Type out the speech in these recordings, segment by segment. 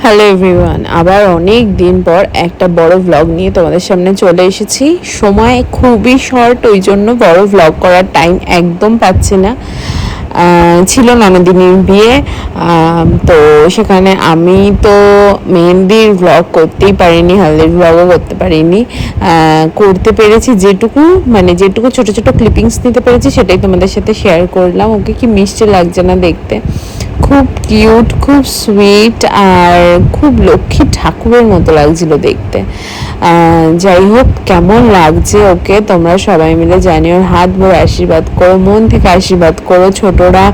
Hello everyone, আবার অনেক দিন পর একটা বড় ভ্লগ নিয়ে তোমাদের সামনে চলে এসেছি। সময় খুবই শর্ট, ওই জন্য বড় ভ্লগ করার টাইম একদম পাচ্ছি না। ছিল ননদিনীর বিয়ে, তো সেখানে আমি তো মেহেন্দির ভ্লগ করতেই পারিনি, হালদির ভ্লগও করতে পারিনি। করতে পেরেছি যেটুকু, মানে যেটুকু ছোট ছোট ক্লিপিংস নিতে পেরেছি সেটাই তোমাদের সাথে শেয়ার করলাম। ওকে কি মিষ্টি লাগছে না দেখতে, খুব কিউট, খুব সুইট, আর খুব লক্ষ্মী ঠাকুরের মতো লাগছিল দেখতে। যাই হোক, কেমন লাগছে ওকে তোমরা সবাই মিলে জানিও। ওর হাত ভরে আশীর্বাদ করো, মন থেকে আশীর্বাদ করো, ছোটরা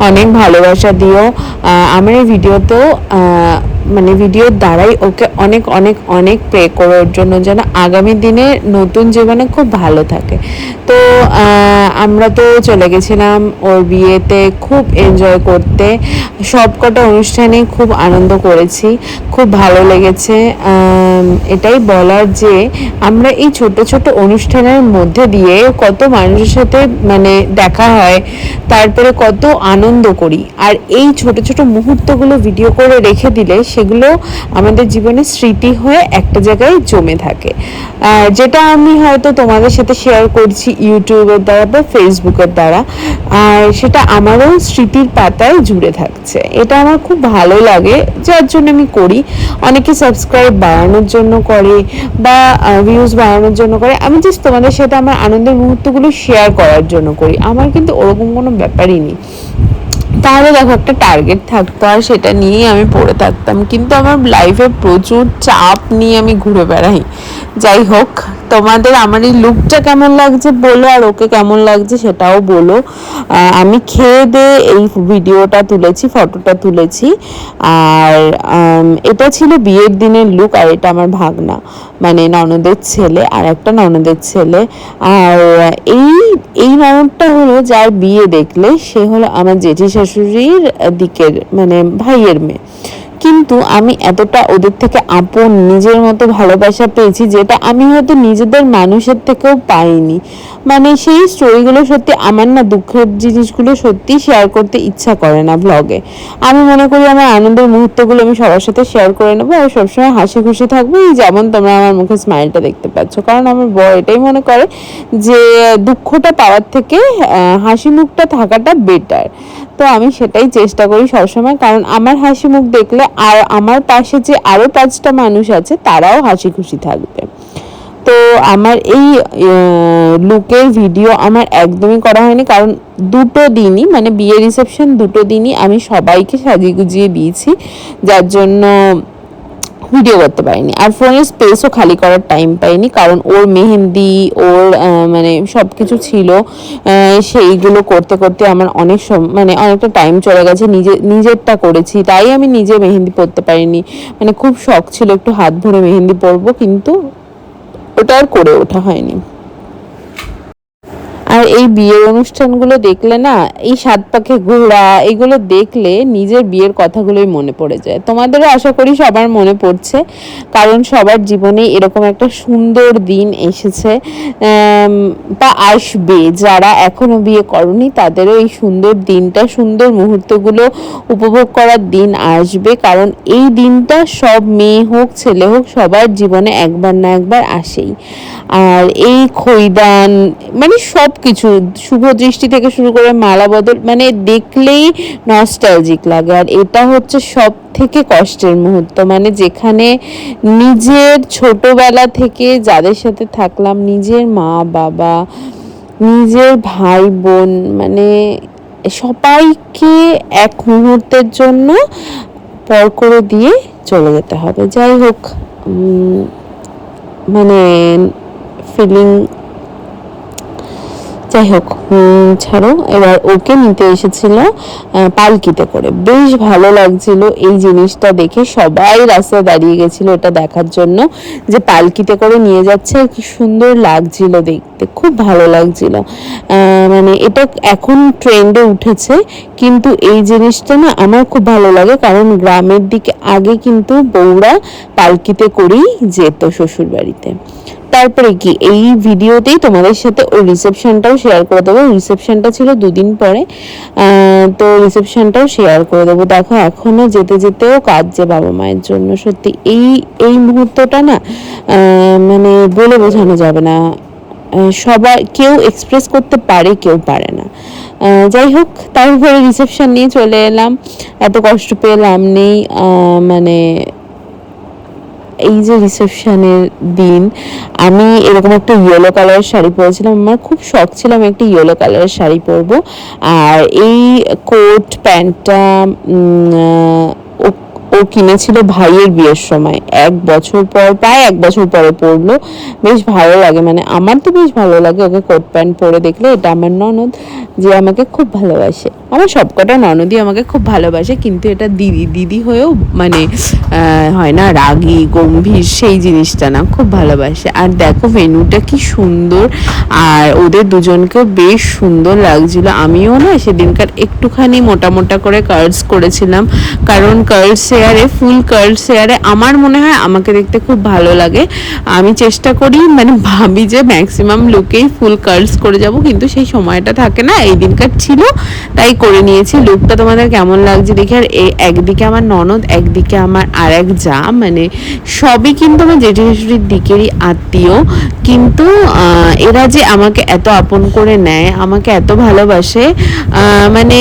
অনেক ভালোবাসা দিও। আমার এই ভিডিওতেও মানে ভিডিওর দ্বারাই ওকে অনেক অনেক অনেক প্রে করো ওর জন্য, যেন আগামী দিনে নতুন জীবনে খুব ভালো থাকে। তো আমরা তো চলে গেছিলাম ওর বিয়েতে খুব এনজয় করতে, সবকটা অনুষ্ঠানে খুব আনন্দ করেছি, খুব ভালো লেগেছে। এটাই বলার যে আমরা এই ছোট ছোট অনুষ্ঠানের মধ্যে দিয়ে কত মানুষের সাথে মানে দেখা হয়, তারপরে কত আনন্দ করি, আর এই ছোট ছোট মুহূর্তগুলো ভিডিও করে রেখে দিলে সেগুলো আমাদের জীবনে স্মৃতি হয়ে একটা জায়গায় জমে থাকে। যেটা আমি হয়তো তোমাদের সাথে শেয়ার করছি ইউটিউবের দ্বারা বা ফেসবুকের দ্বারা, আর সেটা আমারও স্মৃতির পাতায় জুড়ে থাকছে। এটা আমার খুব ভালো লাগে, যার জন্য আমি করি। অনেকে সাবস্ক্রাইব বাড়ানোর জন্য করে বা ভিউজ বাড়ানোর জন্য করে, আমি জাস্ট তোমাদের সাথে আমার আনন্দের মুহূর্তগুলো শেয়ার করার জন্য করি। আমার কিন্তু ওরকম কোনো ব্যাপারই নেই। তাহলে দেখো, একটা টার্গেট থাকতো আর সেটা নিয়েই আমি পড়ে থাকতাম, কিন্তু আমার লাইফে প্রচুর চাপ নিয়ে আমি ঘুরে বেড়াই। যাই হোক, তোমাদের আমার এই লুকটা কেমন লাগছে বলো, আর ওকে কেমন লাগছে সেটাও বলো। আমি খেয়ে দিয়ে এই ভিডিওটা তুলেছি, ফটোটা তুলেছি। আর এটা ছিল বিয়ের দিনের লুক, আর এটা আমার ভাগনা, মানে ননদের ছেলে, আর একটা ননদের ছেলে। আর এই এই ননদটা হলো যার বিয়ে দেখলে সে হলো আমার জেঠি শাশুড়ির দিকের, মানে ভাইয়ের মেয়ে। কিন্তু আমি এতটা ওদের থেকে আপন, নিজের মতো ভালোবাসা পেয়েছি যেটা আমি হয়তো নিজেদের মানুষের থেকেও পাইনি। মানে সেই স্টোরিগুলো সত্যি আমার না, দুঃখের জিনিসগুলো সত্যি শেয়ার করতে ইচ্ছা করে না ব্লগে। আমি মনে করি আমার আনন্দের মুহূর্তগুলো আমি সবার সাথে শেয়ার করে নেবো, আর সবসময় হাসি খুশি থাকবো, এই যেমন তোমরা আমার মুখে স্মাইলটা দেখতে পাচ্ছ। কারণ আমার বর এটাই মনে করে যে দুঃখটা পাওয়ার থেকে হাসি মুখটা থাকাটা বেটার। তো আমি সেটাই চেষ্টা করি সবসময়, কারণ আমার হাসি মুখ দেখলে আর আমার পাশে যে আরও 5টা মানুষ আছে তারাও হাসি খুশি থাকবে। তো আমার এই লুকের ভিডিও আমার একদমই করা হয়নি, কারণ দুটো দিনই, মানে বিয়ে রিসেপশন দুটো দিনই আমি সবাইকে সাজিয়ে গুজিয়ে দিয়েছি, যার জন্য ভিডিও করতে পারিনি। আর ফোনের স্পেসও খালি করার টাইম পাইনি, কারণ ওর মেহেন্দি, ওর মানে সব কিছু ছিল, সেইগুলো করতে করতে আমার অনেক মানে অনেকটা টাইম চলে গেছে। নিজেরটা করেছি, তাই আমি নিজে মেহেন্দি পরতে পারিনি। মানে খুব শখ ছিল একটু হাত ভরে মেহেন্দি পরবো, কিন্তু ওটা আর করে ওঠা হয়নি। আর এই বিয়ের অনুষ্ঠানগুলো দেখলে না, এই সাত পাকে ঘোরা, এগুলো দেখলে নিজের বিয়ের কথাগুলোই মনে পড়ে যায়। তোমাদেরও আশা করি সবার মনে পড়ছে, কারণ সবার জীবনে এরকম একটা সুন্দর দিন এসেছে বা আসবে। যারা এখনো বিয়ে করনি তাদেরও এই সুন্দর দিনটা, সুন্দর মুহূর্তগুলো উপভোগ করার দিন আসবে, কারণ এই দিনটা সব মেয়ে হোক ছেলে হোক সবার জীবনে একবার না একবার আসেই। আর এই খৈদান, মানে সব কিছু, শুভ দৃষ্টি থেকে শুরু করে মালা বদল, মানে দেখলেই নস্টালজিক লাগে। আর এটা হচ্ছে সব থেকে কষ্টের মুহূর্ত, মানে যেখানে নিজের ছোটবেলা থেকে যাদের সাথে থাকলাম, নিজের মা বাবা, নিজের ভাই বোন, মানে সবাইকে এক মুহূর্তের জন্য পর করে দিয়ে চলে যেতে হবে। যাই হোক, মানে ফিলিং, যাই হোক, ছাড়ো। এবার ওকে নিতে এসেছিল পালকিতে করে, বেশ ভালো লাগছিল এই জিনিসটা দেখে। সবাই রাস্তায় দাঁড়িয়ে গেছিল এটা দেখার জন্য যে পালকিতে করে নিয়ে যাচ্ছে, কি সুন্দর লাগছিল দেখতে, খুব ভালো লাগছিল। মানে এটা এখন ট্রেন্ডে উঠেছে, কিন্তু এই জিনিসটা না আমার খুব ভালো লাগে, কারণ গ্রামের দিকে আগে কিন্তু বউরা পালকিতে করেই যেত শ্বশুর বাড়িতে। তারপরে কি এই ভিডিওতেই তোমাদের সাথে ওই রিসেপশনটাও শেয়ার করে দেবো। রিসেপশনটা ছিল 2 দিন পরে, তো রিসেপশনটাও শেয়ার করে দেবো। দেখো এখনো যেতে যেতেও কাঁদছে বাবা মায়ের জন্য। সত্যি এই এই মুহূর্তটা না মানে বলে বোঝানো যাবে না। সবাই কেউ এক্সপ্রেস করতে পারে, কেউ পারে না। যাই হোক, তারপরে রিসেপশন নিয়ে চলে এলাম। এত কষ্ট পেলাম নেই। মানে এই যে রিসেপশনের দিন আমি এরকম একটা ইয়েলো কালারের শাড়ি পরেছিলাম। আমার খুব শখ ছিল আমি একটা ইয়েলো কালারের শাড়ি পরবো। আর এই কোট প্যান্টটা ও কিনেছিল ভাইয়ের বিয়ের সময়, 1 বছর পর, প্রায় 1 বছর পরে পরলো। বেশ ভালো লাগে, মানে আমার তো বেশ ভালো লাগে ওকে কোট প্যান্ট পরে দেখলে। এটা আমার ননদ, যে আমাকে খুব ভালোবাসে। আমার সবকটা ননদই আমাকে খুব ভালোবাসে, কিন্তু এটা দিদি দিদি হয়েও মানে হয় না রাগী গম্ভীর, সেই জিনিসটা না, খুব ভালোবাসে। আর দেখো ভেন্যুটা কি সুন্দর, আর ওদের দুজনকেও বেশ সুন্দর লাগছিল। আমিও না সেদিনকার একটুখানি মোটা মোটা করে কার্লস করেছিলাম, কারণ কার্লস হেয়ারে, ফুল কার্লস হেয়ারে আমার মনে হয় আমাকে দেখতে খুব ভালো লাগে। আমি চেষ্টা করি, মানে ভাবি যে ম্যাক্সিমাম লুকেই ফুল কার্লস করে যাব, কিন্তু সেই সময়টা থাকে না। এই দিনকার ছিল তাই করে নিয়েছি। লুকটা তোমাদের কেমন লাগছে দেখি। আর একদিকে আমার ননদ, একদিকে আমার আর এক যা, মানে সবই কিন্তু আমার জেঠু শাশুড়ির দিকেরই আত্মীয়, কিন্তু এরা যে আমাকে এত আপন করে নেয়, আমাকে এত ভালোবাসে, মানে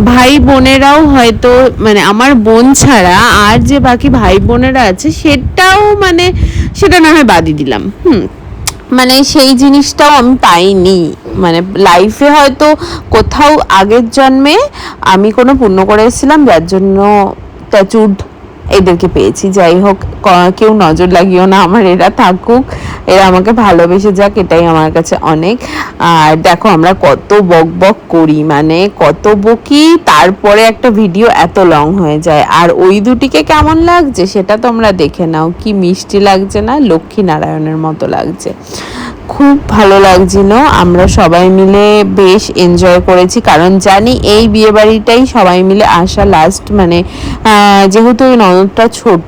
ভাই বোনেরাও হয়তো, মানে আমার বোন ছাড়া আর যে বাকি ভাই বোনেরা আছে সেটাও, মানে সেটা না হয় বাদই দিলাম, মানে সেই জিনিসটাও আমি পাইনি। মানে লাইফে হয়তো কোথাও আগের জন্মে আমি কোনো পুণ্য করে এসেছিলাম, যার জন্য ট্যাচুড এদেরকে পেয়েছি। যাই হোক, কেউ নজর লাগিও না আমার, এরা থাকুক, এরা আমাকে ভালোবেসে যাক, এটাই আমার কাছে অনেক। আর দেখো আমরা কত বক বক করি, মানে কত বকি, তারপরে একটা ভিডিও এত লং হয়ে যায়। আর ওই দুটিকে কেমন লাগছে সেটা তোমরা দেখে নাও, কি মিষ্টি লাগছে না, লক্ষ্মী নারায়ণের মতো লাগছে। খুব ভালো লাগছিল, আমরা সবাই মিলে বেশ এনজয় করেছি, কারণ জানি এই বিয়ে বাড়িটাই সবাই মিলে আসা লাস্ট, মানে যেহেতু ওই ননদটা ছোট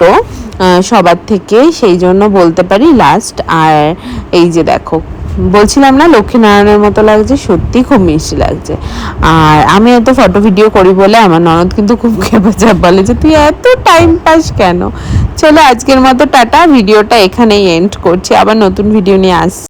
সবার থেকে, সেই জন্য বলতে পারি লাস্ট। আর এই যে দেখো বলছিলাম না লক্ষ্মীনারায়ণের মতো লাগছে, সত্যি খুব মিষ্টি লাগছে। আর আমি এত ফটো ভিডিও করি বলে আমার ননদ কিন্তু খুব খেপাচাপ বলে যে তুই এত টাইম পাস কেন। চলো আজকের মতো টাটা, ভিডিওটা এখানেই এন্ড করছি, আবার নতুন ভিডিও নিয়ে আসছি।